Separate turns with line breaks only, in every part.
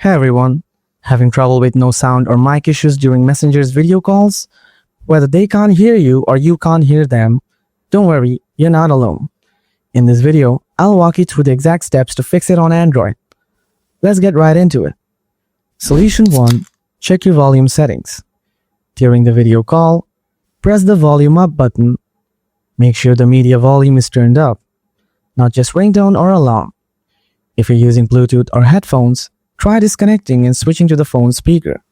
Hey everyone, having trouble with no sound or mic issues during Messenger's video calls? Whether they can't hear you or you can't hear them, don't worry, you're not alone. In this video, I'll walk you through the exact steps to fix it on Android. Let's get right into it. Solution 1. Check your volume settings. During the video call, press the volume up button. Make sure the media volume is turned up, not just ringtone or alarm. If you're using Bluetooth or headphones, try disconnecting and switching to the phone speaker.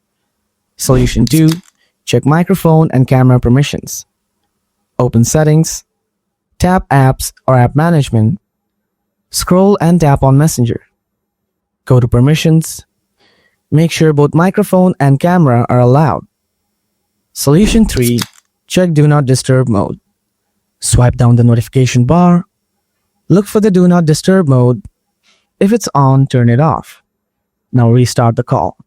Solution 2. Check microphone and camera permissions. Open Settings. Tap Apps or App Management. Scroll and tap on Messenger. Go to Permissions. Make sure both microphone and camera are allowed. Solution 3. Check Do Not Disturb mode. Swipe down the notification bar. Look for the Do Not Disturb mode. If it's on, turn it off. Now restart the call.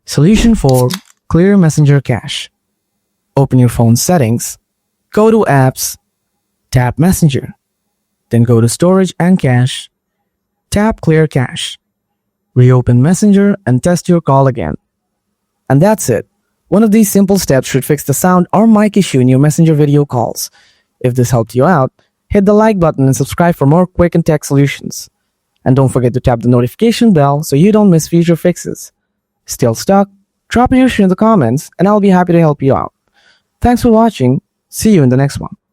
Solution 4. Clear Messenger cache. Open your phone settings. Go to Apps. Tap Messenger. Then go to Storage and Cache. Tap Clear Cache. Reopen Messenger and test your call again. And that's it. One of these simple steps should fix the sound or mic issue in your Messenger video calls. If this helped you out, hit the like button and subscribe for more quick and tech solutions. And don't forget to tap the notification bell so you don't miss future fixes. Still stuck? Drop your issue in the comments and I'll be happy to help you out. Thanks for watching. See you in the next one.